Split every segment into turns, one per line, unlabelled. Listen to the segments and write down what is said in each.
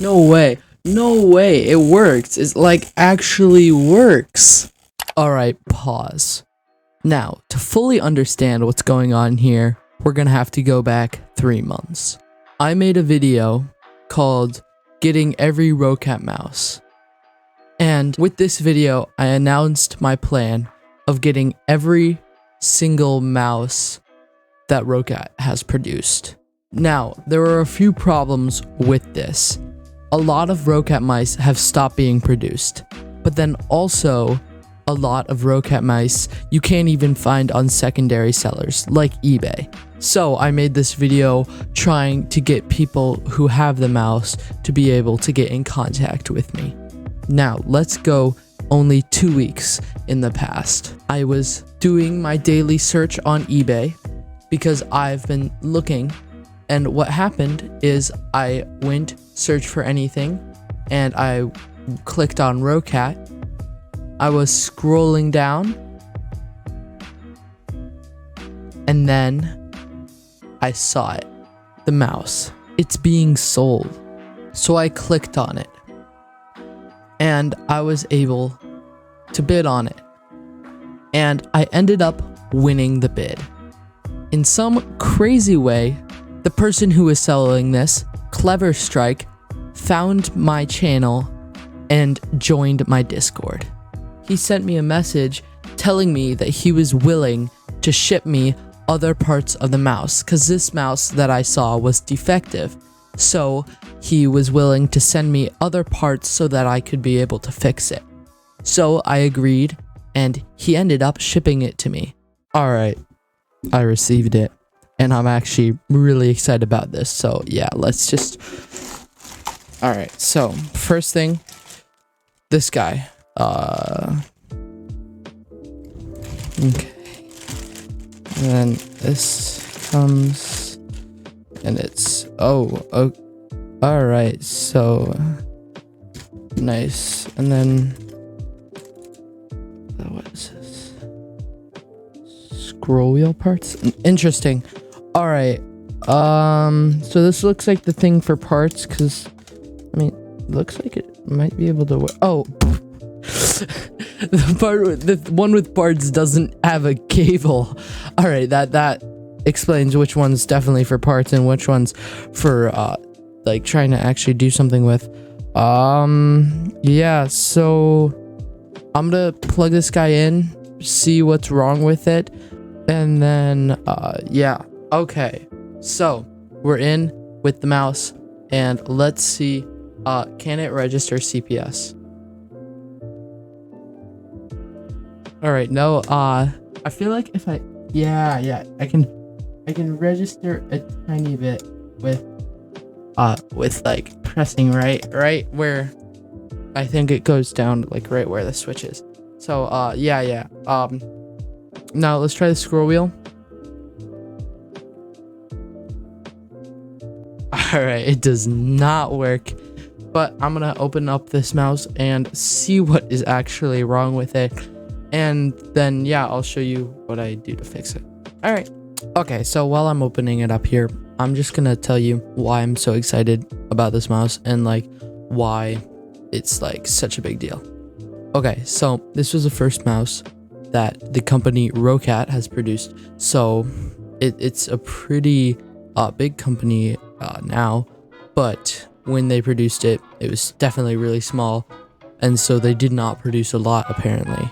No way. No way. It works. It's like actually works. Alright, pause. Now, to fully understand what's going on here, we're gonna have to go back 3 months. I made a video called Getting Every Roccat Mouse. And with this video, I announced my plan of getting every single mouse that Roccat has produced. Now, there are a few problems with this. A lot of Roccat mice have stopped being produced, but then also a lot of Roccat mice you can't even find on secondary sellers like eBay. So I made this video trying to get people who have the mouse to be able to get in contact with me. Now, let's go only 2 weeks in the past. I was doing my daily search on eBay because I've been looking, and what happened is I went search for anything and I clicked on Roccat. I was scrolling down and then I saw it, the mouse. It's being sold. So I clicked on it and I was able to bid on it. And I ended up winning the bid. In some crazy way, the person who was selling this, Clever Strike, found my channel and joined my Discord. He sent me a message telling me that he was willing to ship me other parts of the mouse because this mouse that I saw was defective. So he was willing to send me other parts so that I could be able to fix it. So I agreed and he ended up shipping it to me. Alright, I received it and I'm actually really excited about this. So yeah, let's just... Alright, so first thing, this guy. Okay. And then this comes and it's alright, so nice. And then what is this? Scroll wheel parts? Interesting. Alright. So this looks like the thing for parts, because I mean, it looks like it might be able to work. Oh, the one with parts doesn't have a cable. All right, that explains which one's definitely for parts and which one's for like trying to actually do something with. Yeah. So I'm gonna plug this guy in, see what's wrong with it, and then yeah. Okay. So we're in with the mouse, and let's see. Can it register CPS? All right, no, I feel like if I, yeah, I can register a tiny bit with like pressing right where I think it goes down, like right where the switch is. So, yeah. Now let's try the scroll wheel. All right, it does not work, but I'm gonna open up this mouse and see what is actually wrong with it. And then, yeah, I'll show you what I do to fix it. All right. Okay, so while I'm opening it up here, I'm just going to tell you why I'm so excited about this mouse and, like, why it's, like, such a big deal. Okay, so this was the first mouse that the company Roccat has produced. So it's a pretty big company now, but when they produced it, it was definitely really small. And so they did not produce a lot, apparently.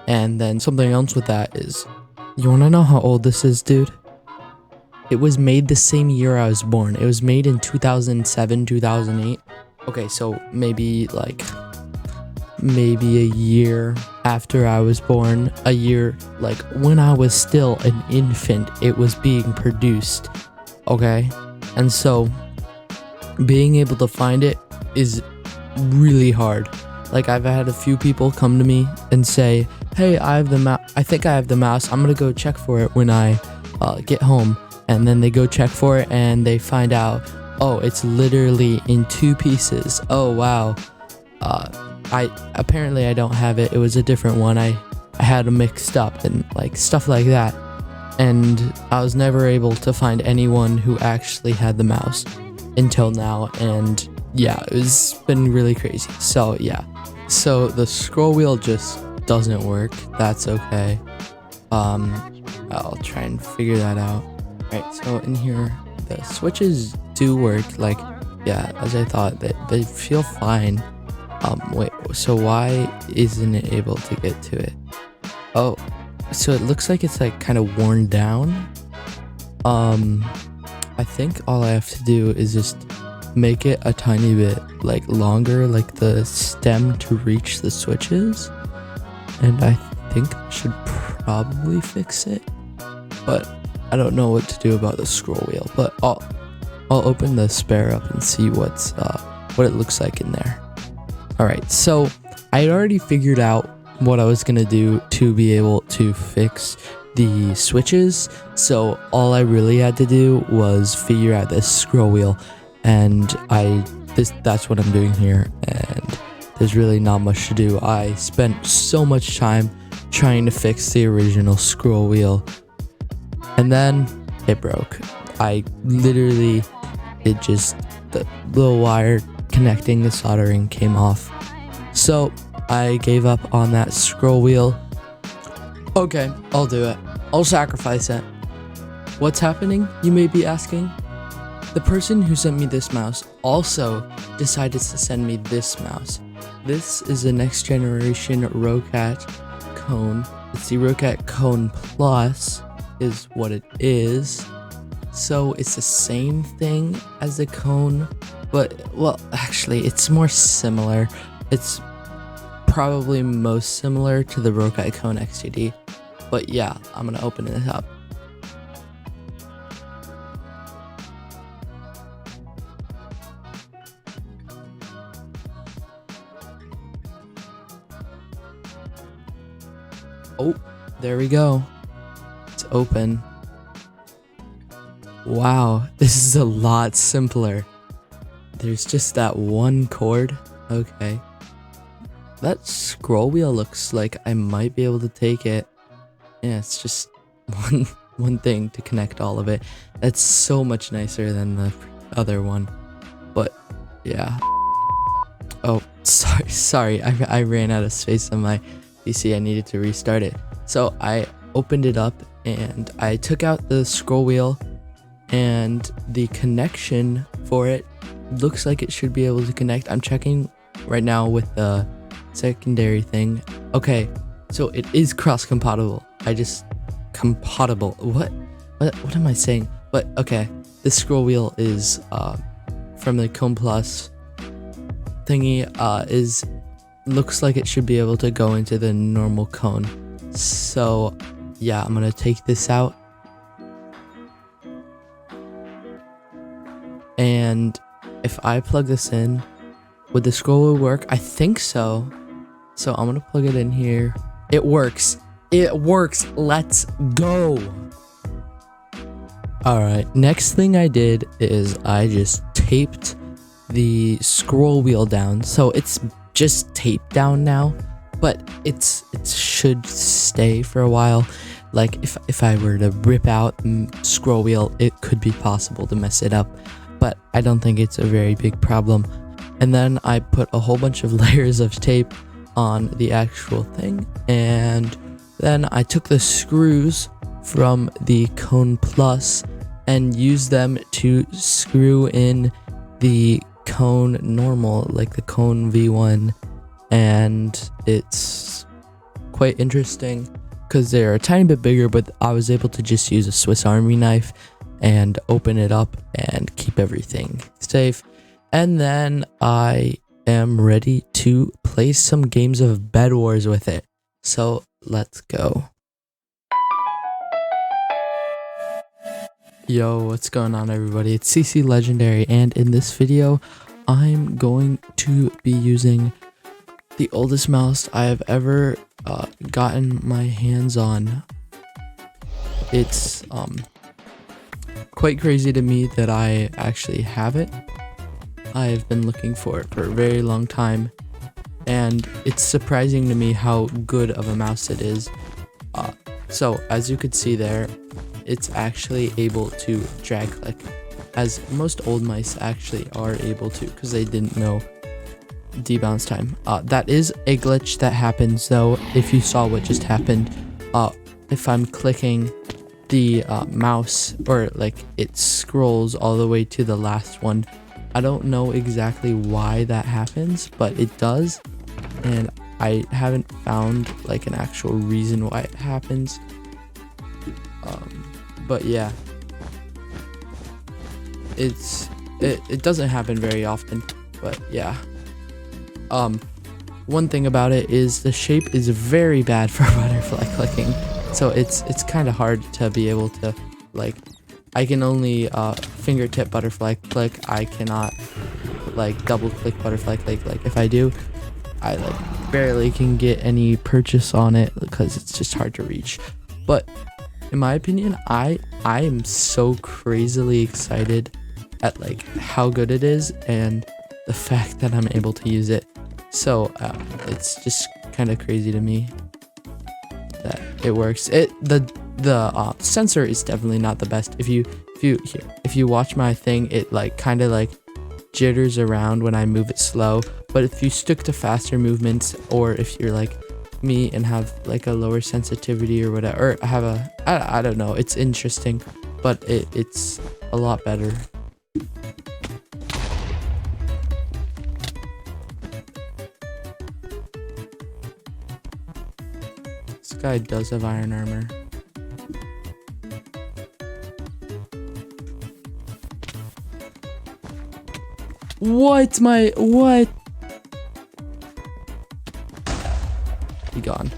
And then something else with that is, you want to know how old this is, dude? It was made the same year I was born. It was made in 2007, 2008. Okay, so maybe a year after I was born, a year, like when I was still an infant, it was being produced. Okay? And so being able to find it is really hard. Like, I've had a few people come to me and say, hey, I think I have the mouse. I'm gonna go check for it when I get home. And then they go check for it and they find out, oh, it's literally in 2 pieces. Oh, wow. Apparently I don't have it. It was a different one. I had them mixed up and like stuff like that. And I was never able to find anyone who actually had the mouse until now. And yeah, it's been really crazy. So yeah, so the scroll wheel just doesn't work. That's okay. I'll try and figure that out. Right, so in here the switches do work, like, yeah, as I thought. They feel fine. Wait, so why isn't it able to get to it? Oh, so it looks like it's like kind of worn down. I think all I have to do is just make it a tiny bit like longer, like the stem to reach the switches, and I think that should probably fix it. But I don't know what to do about the scroll wheel. But I'll open the spare up and see what it looks like in there. All right, so I had already figured out what I was gonna do to be able to fix the switches, so all I really had to do was figure out this scroll wheel, and that's what I'm doing here, and there's really not much to do. I spent so much time trying to fix the original scroll wheel, and then it broke. I literally, the little wire connecting the soldering came off, so I gave up on that scroll wheel. Okay, I'll do it. I'll sacrifice it. What's happening, you may be asking? The person who sent me this mouse also decided to send me this mouse. This is the next generation Roccat Kone. It's the Roccat Kone Plus is what it is. So it's the same thing as the Kone, but, well, actually it's more similar. It's probably most similar to the Roccat Kone XTD. But yeah, I'm gonna open it up. Oh, there we go. It's open. Wow, this is a lot simpler. There's just that one cord. Okay. That scroll wheel looks like I might be able to take it. Yeah, it's just one thing to connect all of it. That's so much nicer than the other one. But yeah. Oh, sorry. I ran out of space on my PC. I needed to restart it. So I opened it up and I took out the scroll wheel, and the connection for it looks like it should be able to connect. I'm checking right now with the secondary thing. Okay, so it is cross compatible. What am I saying? But okay, this scroll wheel is from the Kone Plus thingy, looks like it should be able to go into the normal Kone. So yeah, I'm gonna take this out, and if I plug this in, would the scroll wheel work? I think so. So I'm gonna plug it in here. It works. It works. Let's go. All right, next thing I did is I just taped the scroll wheel down. So it's just taped down now, but it should stay for a while. Like if I were to rip out scroll wheel, it could be possible to mess it up, but I don't think it's a very big problem. And then I put a whole bunch of layers of tape on the actual thing, and then I took the screws from the Kone Plus and used them to screw in the Kone normal, like the Kone V1, and it's quite interesting because they're a tiny bit bigger, but I was able to just use a Swiss Army knife and open it up and keep everything safe. And then I am ready to play some games of Bed Wars with it. So let's go. Yo, what's going on, everybody? It's CC Legendary, and in this video I'm going to be using the oldest mouse I have ever gotten my hands on. It's quite crazy to me that I actually have it. I have been looking for it for a very long time, and it's surprising to me how good of a mouse it is. So as you could see there, it's actually able to drag click. as most old mice actually are able to, because they didn't know debounce time. That is a glitch that happens though. If you saw what just happened, if I'm clicking the mouse, or like it scrolls all the way to the last one, I don't know exactly why that happens, but it does, and I haven't found like an actual reason why it happens. But yeah, it doesn't happen very often, but yeah. One thing about it is the shape is very bad for butterfly clicking, so it's kind of hard to be able to, like, I can only fingertip butterfly click. I cannot like double click butterfly click. Like if I do, I like barely can get any purchase on it because it's just hard to reach. But in my opinion, I am so crazily excited at like how good it is and the fact that I'm able to use it. So it's just kind of crazy to me that it works. The sensor is definitely not the best. If you watch my thing, it like kind of like jitters around when I move it slow. But if you stick to faster movements, or if you're like me and have like a lower sensitivity or whatever, or have a I don't know, it's interesting, but it's a lot better. This guy does have iron armor. What? He gone.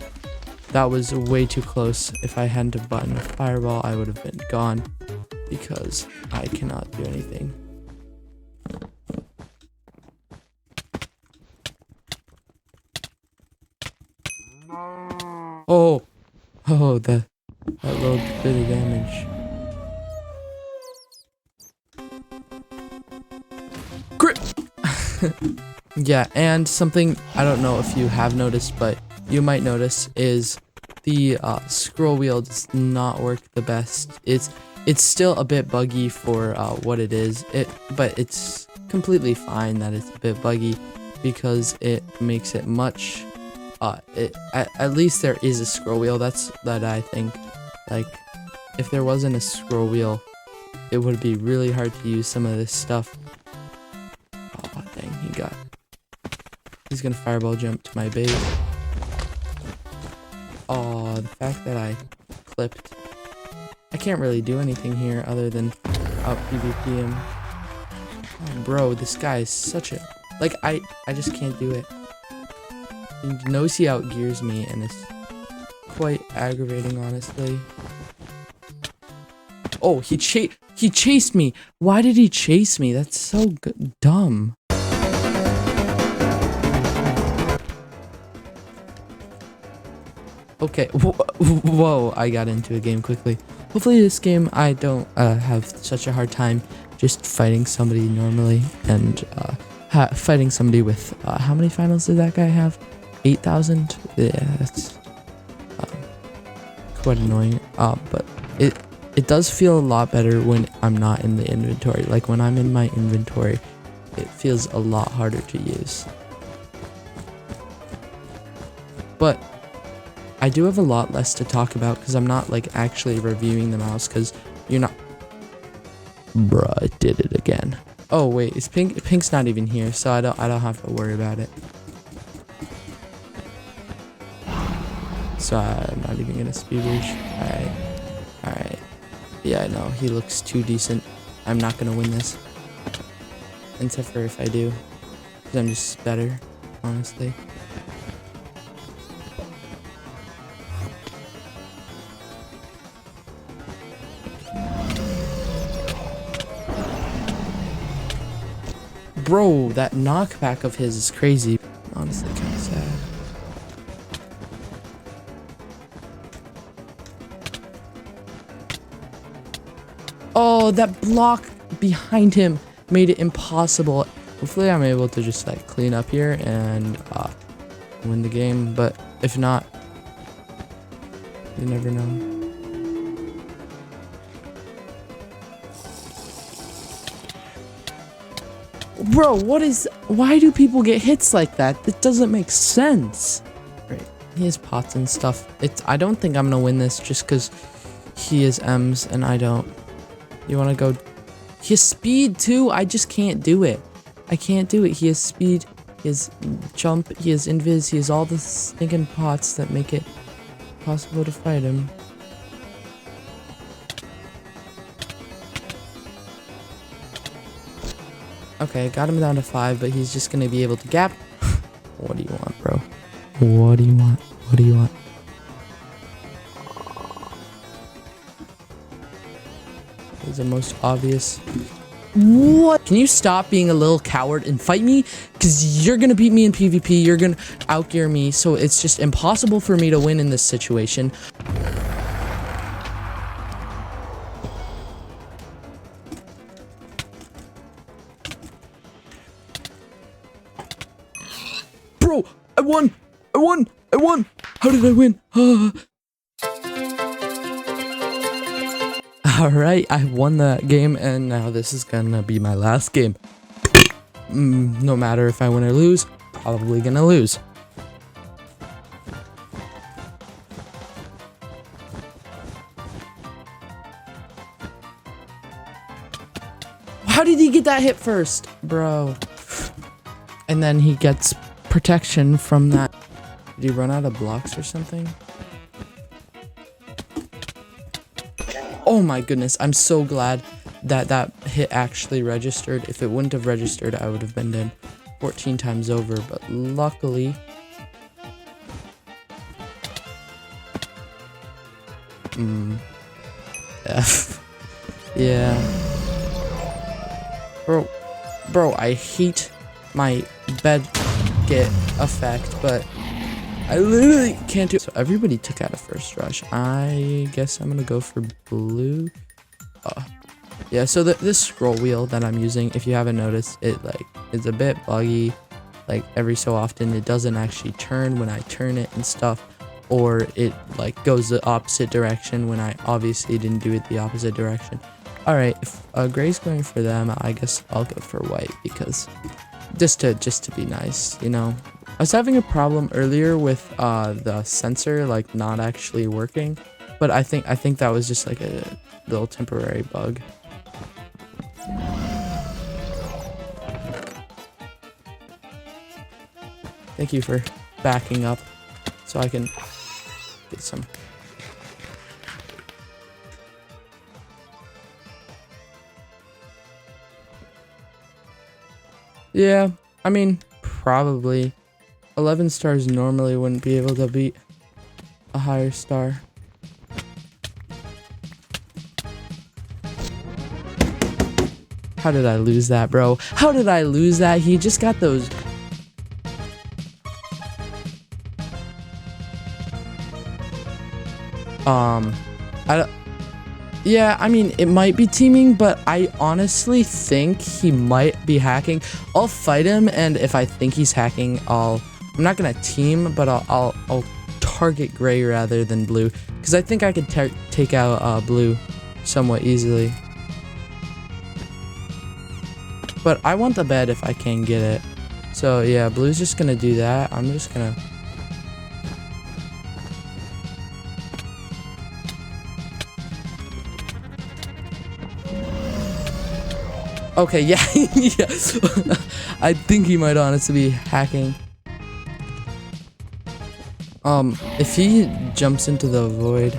That was way too close. If I hadn't have buttoned a fireball, I would have been gone, because I cannot do anything. Oh, that little bit of damage. Crit! Yeah, and something I don't know if you have noticed, but you might notice, is the scroll wheel does not work the best. It's still a bit buggy for what it is. But it's completely fine that it's a bit buggy, because it makes it much. At least there is a scroll wheel. That I think, like, if there wasn't a scroll wheel, it would be really hard to use some of this stuff. Oh dang, he's gonna fireball jump to my base. Oh, the fact that I clipped. I can't really do anything here other than out PvP him. Oh, bro, this guy is such a... Like, I just can't do it. He knows he outgears me, and it's quite aggravating, honestly. Oh, he chased me! Why did he chase me? That's so dumb. Okay, whoa, I got into a game quickly. Hopefully this game I don't have such a hard time just fighting somebody normally, and fighting somebody with, how many finals did that guy have? 8,000? Yeah, that's quite annoying. But it does feel a lot better when I'm not in the inventory. Like when I'm in my inventory, it feels a lot harder to use. But I do have a lot less to talk about because I'm not like actually reviewing the mouse, because you're not... Bruh, I did it again. Oh wait, is Pink's not even here, so I don't have to worry about it. So I'm not even gonna speed boost. Alright. Yeah, I know, he looks too decent. I'm not gonna win this. Except for if I do. Because I'm just better, honestly. Bro, that knockback of his is crazy. Honestly, kind of sad. Oh, that block behind him made it impossible. Hopefully I'm able to just like clean up here and win the game, but if not, you never know. Bro, why do people get hits like that? That doesn't make sense. Right, he has pots and stuff. I don't think I'm gonna win this just because he is M's and I don't. You wanna go? He has speed too. I just can't do it. I can't do it. He has speed. He has jump. He has invis. He has all the stinking pots that make it possible to fight him. Okay, got him down to 5, but he's just gonna be able to gap. What do you want, bro? What do you want? What do you want? Is the most obvious. What? Can you stop being a little coward and fight me? Because you're gonna beat me in PvP. You're gonna outgear me, so it's just impossible for me to win in this situation. Bro, I won! I won! I won! How did I win? Alright, I won that game, and now this is gonna be my last game. No matter if I win or lose, probably gonna lose. How did he get that hit first? Bro. And then he gets protection from that. Did he run out of blocks or something? Oh my goodness, I'm so glad that that hit actually registered. If it wouldn't have registered, I would have been dead 14 times over, but luckily... F. Yeah. Bro, I hate my bed get effect, but I literally can't do it. So everybody took out a first rush. I guess I'm gonna go for blue. Yeah, so this scroll wheel that I'm using, if you haven't noticed, it's a bit buggy. Like every so often it doesn't actually turn when I turn it and stuff, or it like goes the opposite direction when I obviously didn't do it the opposite direction. Alright, if gray's going for them, I guess I'll go for white because just to be nice, you know. I was having a problem earlier with the sensor like not actually working, but I think that was just like a little temporary bug. Thank you for backing up so I can get some. Yeah, I mean, probably 11 stars normally wouldn't be able to beat a higher star. How did I lose that, bro? How did I lose that? He just got those. Yeah, I mean, it might be teaming, but I honestly think he might be hacking. I'll fight him, and if I think he's hacking, I'm not gonna team, but I'll target gray rather than blue, because I think I could take out blue somewhat easily. But I want the bed if I can get it. So yeah, blue's just gonna do that. I'm just gonna. Okay, yeah, yeah. I think he might honestly be hacking. If he jumps into the void,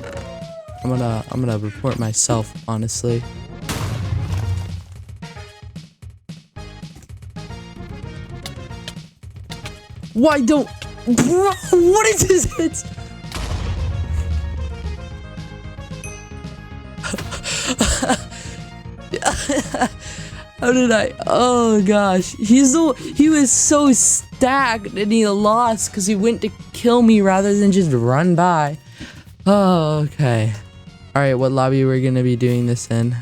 I'm gonna report myself, honestly. Why don't, bro, what is his hits? How did I? Oh gosh, he was so stacked and he lost because he went to kill me rather than just run by. Oh, okay. All right, what lobby we're gonna be doing this in?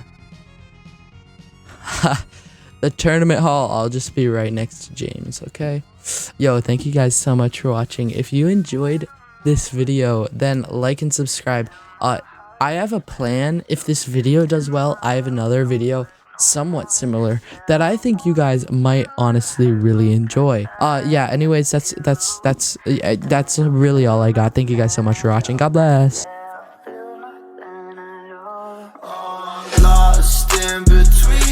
The tournament hall. I'll just be right next to James. Okay. Yo, thank you guys so much for watching. If you enjoyed this video, then like and subscribe. I have a plan. If this video does well, I have another video somewhat similar that I think you guys might honestly really enjoy. Yeah, anyways, that's really all I got. Thank you guys so much for watching. God bless.
Lost in between